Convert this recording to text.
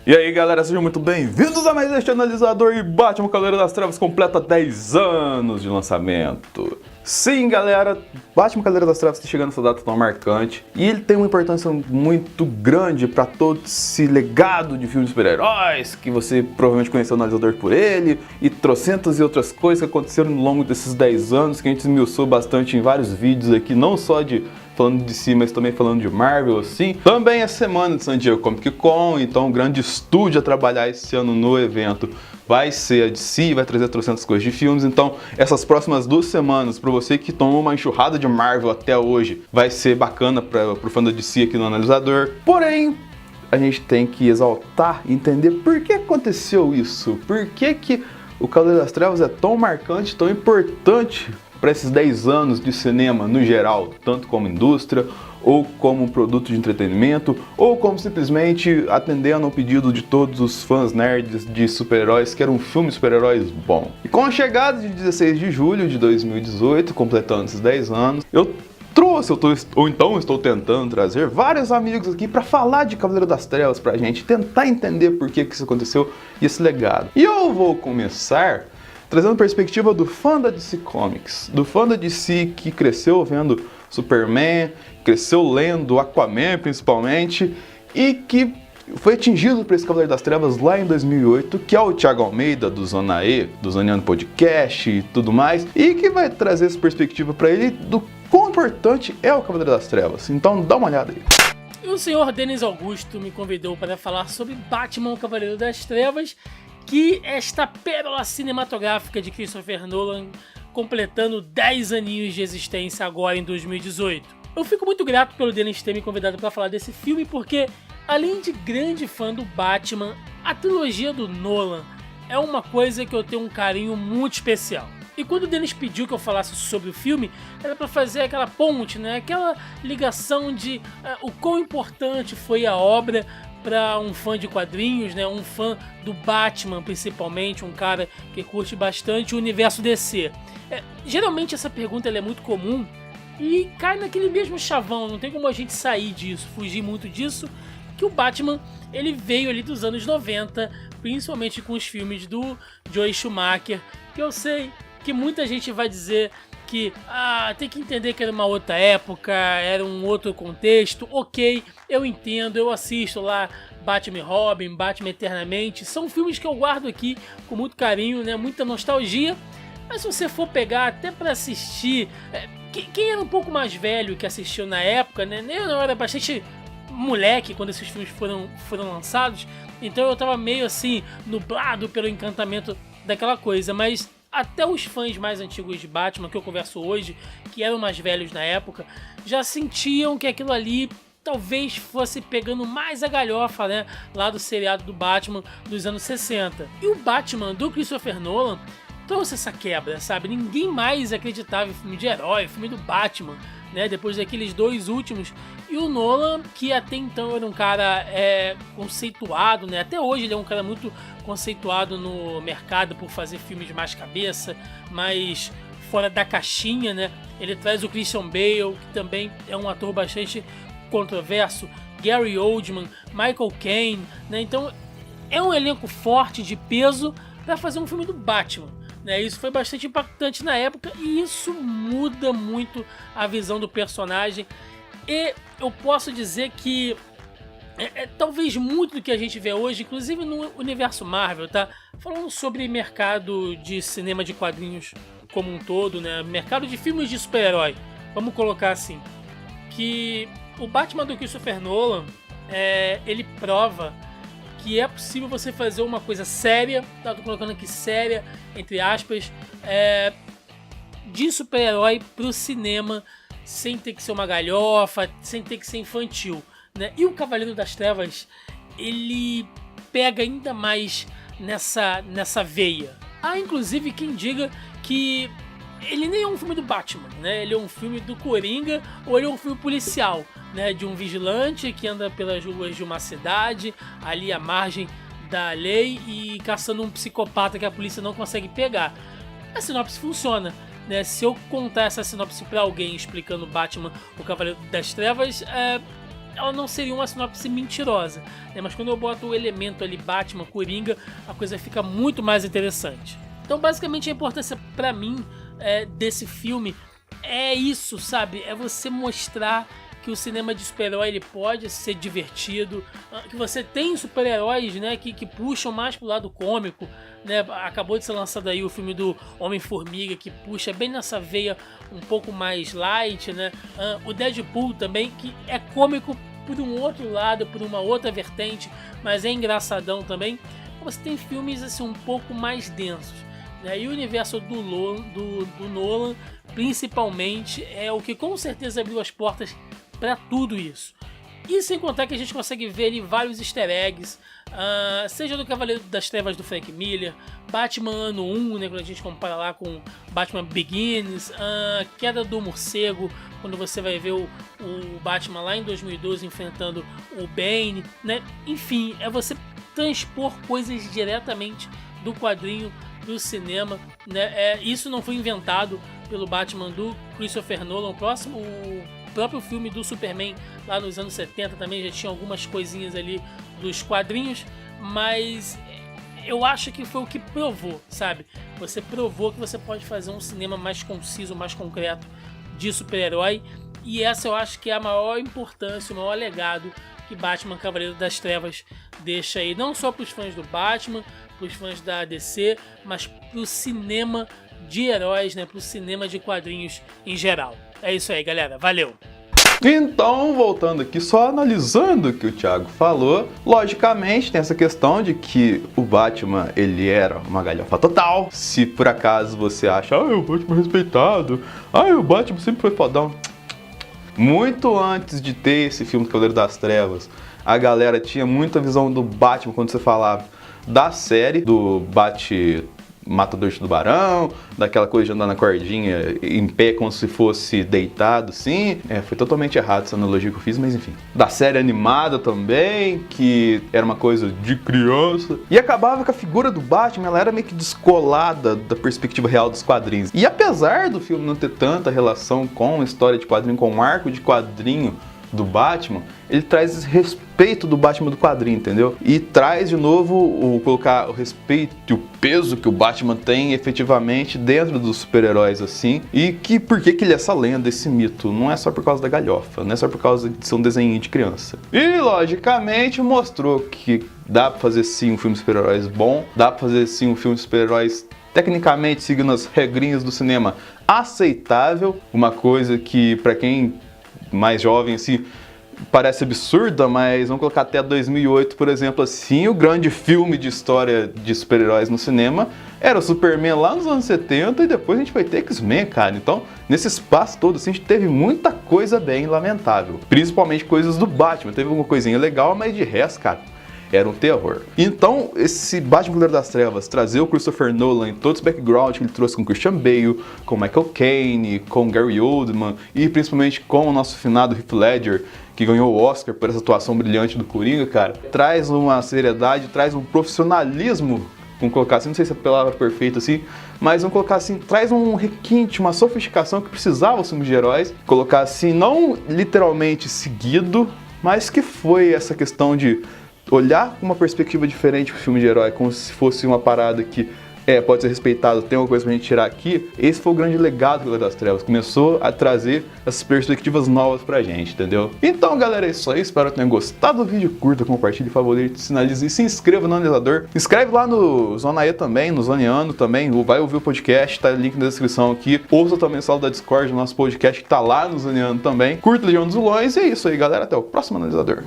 E aí galera, sejam muito bem-vindos a mais este analisador e Batman Cavaleiro das Trevas completa 10 anos de lançamento. Sim galera, Batman Cavaleiro das Trevas está chegando nessa data tão marcante e ele tem uma importância muito grande para todo esse legado de filmes de super-heróis que você provavelmente conheceu o analisador por ele e trocentas e outras coisas que aconteceram ao longo desses 10 anos que a gente esmiuçou bastante em vários vídeos aqui, não só falando de si, mas também falando de Marvel, assim. Também é semana de San Diego Comic Con, então um grande estúdio a trabalhar esse ano no evento vai ser a DC, vai trazer trocentas coisas de filmes. Então essas próximas 2 semanas, para você que tomou uma enxurrada de Marvel até hoje, vai ser bacana pro fã da DC aqui no analisador. Porém, a gente tem que exaltar e entender por que aconteceu isso, por que o Cavaleiro das Trevas é tão marcante, tão importante para esses 10 anos de cinema no geral, tanto como indústria, ou como um produto de entretenimento, ou como simplesmente atendendo ao pedido de todos os fãs nerds de super-heróis, que era um filme de super-heróis bom. E com a chegada de 16 de julho de 2018, completando esses 10 anos, eu estou tentando trazer vários amigos aqui para falar de Cavaleiro das Trevas pra gente, tentar entender por que isso aconteceu e esse legado. E eu vou começar trazendo perspectiva do fã da DC Comics, do fã da DC que cresceu vendo Superman, cresceu lendo Aquaman principalmente, e que foi atingido por esse Cavaleiro das Trevas lá em 2008, que é o Thiago Almeida do Zona E, do Zoneando Podcast e tudo mais, e que vai trazer essa perspectiva para ele do quão importante é o Cavaleiro das Trevas. Então dá uma olhada aí. E o senhor Denis Augusto me convidou para falar sobre Batman, o Cavaleiro das Trevas, que esta pérola cinematográfica de Christopher Nolan completando 10 aninhos de existência agora em 2018. Eu fico muito grato pelo Denis ter me convidado para falar desse filme porque, além de grande fã do Batman, a trilogia do Nolan é uma coisa que eu tenho um carinho muito especial. E quando o Denis pediu que eu falasse sobre o filme, era para fazer aquela ponte, né? Aquela ligação de o quão importante foi a obra para um fã de quadrinhos, né? Um fã do Batman principalmente, um cara que curte bastante o universo DC. Geralmente essa pergunta ela é muito comum e cai naquele mesmo chavão, não tem como a gente sair disso, fugir muito disso, que o Batman ele veio ali dos anos 90, principalmente com os filmes do Joel Schumacher, que eu sei que muita gente vai dizer que tem que entender que era uma outra época, era um outro contexto. Ok, eu entendo, eu assisto lá Batman e Robin, Batman Eternamente, são filmes que eu guardo aqui com muito carinho, né, muita nostalgia. Mas se você for pegar até para assistir, quem era um pouco mais velho que assistiu na época, né, eu era bastante moleque quando esses filmes foram lançados, então eu tava meio assim nublado pelo encantamento daquela coisa, mas até os fãs mais antigos de Batman que eu converso hoje, que eram mais velhos na época, já sentiam que aquilo ali talvez fosse pegando mais a galhofa, né, lá do seriado do Batman dos anos 60. E o Batman do Christopher Nolan trouxe essa quebra, sabe? Ninguém mais acreditava em filme de herói, filme do Batman, né, depois daqueles 2 últimos. E o Nolan, que até então era um cara conceituado, né, até hoje ele é um cara muito conceituado no mercado por fazer filmes de mais cabeça, mais fora da caixinha, né? Ele traz o Christian Bale, que também é um ator bastante controverso, Gary Oldman, Michael Caine, né? Então é um elenco forte, de peso, para fazer um filme do Batman, né? Isso foi bastante impactante na época e isso muda muito a visão do personagem. E eu posso dizer que talvez muito do que a gente vê hoje, inclusive no universo Marvel, tá? Falando sobre mercado de cinema de quadrinhos como um todo, né? Mercado de filmes de super-herói, vamos colocar assim, que o Batman do Christopher Nolan, ele prova que é possível você fazer uma coisa séria, tá? Tô colocando aqui séria, entre aspas, de super-herói pro cinema, sem ter que ser uma galhofa, sem ter que ser infantil, né? E o Cavaleiro das Trevas, ele pega ainda mais nessa veia. Há inclusive quem diga que ele nem é um filme do Batman, né? Ele é um filme do Coringa, ou ele é um filme policial, né? De um vigilante que anda pelas ruas de uma cidade, ali à margem da lei, e caçando um psicopata que a polícia não consegue pegar. A sinopse funciona, né? Se eu contar essa sinopse pra alguém explicando Batman, o Cavaleiro das Trevas, ela não seria uma sinopse mentirosa, né? Mas quando eu boto o elemento ali Batman, Coringa, a coisa fica muito mais interessante. Então basicamente a importância pra mim desse filme é isso, sabe? É você mostrar que o cinema de super-herói ele pode ser divertido, que você tem super-heróis, né, que puxam mais pro lado cômico, né? Acabou de ser lançado aí o filme do Homem-Formiga, que puxa bem nessa veia um pouco mais light, né? O Deadpool também, que é cômico por um outro lado, por uma outra vertente, mas é engraçadão também. Você tem filmes assim um pouco mais densos, né? E o universo do Nolan, principalmente, é o que com certeza abriu as portas para tudo isso. E sem contar que a gente consegue ver ali vários easter eggs, seja do Cavaleiro das Trevas do Frank Miller, Batman Ano 1, né, quando a gente compara lá com Batman Begins, Queda do Morcego, quando você vai ver o Batman lá em 2012 enfrentando o Bane, né? Enfim, é você transpor coisas diretamente do quadrinho do cinema, né? Isso não foi inventado pelo Batman do Christopher Nolan. O próprio filme do Superman lá nos anos 70 também já tinha algumas coisinhas ali dos quadrinhos, mas eu acho que foi o que provou, sabe? Você provou que você pode fazer um cinema mais conciso, mais concreto de super-herói, e essa eu acho que é a maior importância, o maior legado que Batman Cavaleiro das Trevas deixa aí, não só para os fãs do Batman, para os fãs da DC, mas para o cinema de heróis, né? Para o cinema de quadrinhos em geral. É isso aí, galera. Valeu! Então, voltando aqui, só analisando o que o Thiago falou, logicamente tem essa questão de que o Batman, ele era uma galhofa total. Se por acaso você acha, o Batman respeitado, o Batman sempre foi fodão. Muito antes de ter esse filme do Cavaleiro das Trevas, a galera tinha muita visão do Batman quando você falava da série, do Matador de Tubarão, daquela coisa de andar na cordinha em pé como se fosse deitado, sim. Foi totalmente errado essa analogia que eu fiz, mas enfim. Da série animada também, que era uma coisa de criança. E acabava que a figura do Batman, ela era meio que descolada da perspectiva real dos quadrinhos. E apesar do filme não ter tanta relação com a história de quadrinho, com o arco de quadrinho do Batman, ele traz esse respeito do Batman do quadrinho, entendeu? E traz de novo colocar o respeito e o peso que o Batman tem efetivamente dentro dos super-heróis, assim, e que por que ele é essa lenda, esse mito? Não é só por causa da galhofa, não é só por causa de ser um desenho de criança. E logicamente mostrou que dá pra fazer sim um filme de super-heróis bom, dá pra fazer sim um filme de super-heróis tecnicamente seguindo as regrinhas do cinema aceitável, uma coisa que pra quem mais jovem, assim, parece absurda, mas vamos colocar até 2008, por exemplo, assim, o grande filme de história de super-heróis no cinema era o Superman lá nos anos 70 e depois a gente vai ter X-Men, cara. Então, nesse espaço todo, assim, a gente teve muita coisa bem lamentável, principalmente coisas do Batman. Teve alguma coisinha legal, mas de resto, cara, era um terror. Então, esse Batman Cavaleiro das Trevas, trazer o Christopher Nolan em todos os backgrounds que ele trouxe com Christian Bale, com Michael Caine, com Gary Oldman e principalmente com o nosso finado Heath Ledger, que ganhou o Oscar por essa atuação brilhante do Coringa, cara, traz uma seriedade, traz um profissionalismo, vamos colocar assim, não sei se é a palavra perfeita assim, mas vamos colocar assim, traz um requinte, uma sofisticação que precisava os filmes de heróis, colocar assim, não literalmente seguido, mas que foi essa questão de olhar com uma perspectiva diferente pro filme de herói, como se fosse uma parada que pode ser respeitado, tem uma coisa pra gente tirar aqui. Esse foi o grande legado do Cavaleiro das Trevas, começou a trazer essas perspectivas novas pra gente, entendeu? Então, galera, é isso aí, espero que tenham gostado do vídeo. Curta, compartilhe, favorite, sinalize e se inscreva no analisador. Se inscreve lá no Zona E também, no Zoneando também, vai ouvir o podcast, tá o link na descrição aqui. Ouça também o sala da Discord, o nosso podcast que tá lá no Zoneando também. Curta Legião dos Vilões e é isso aí, galera, até o próximo analisador.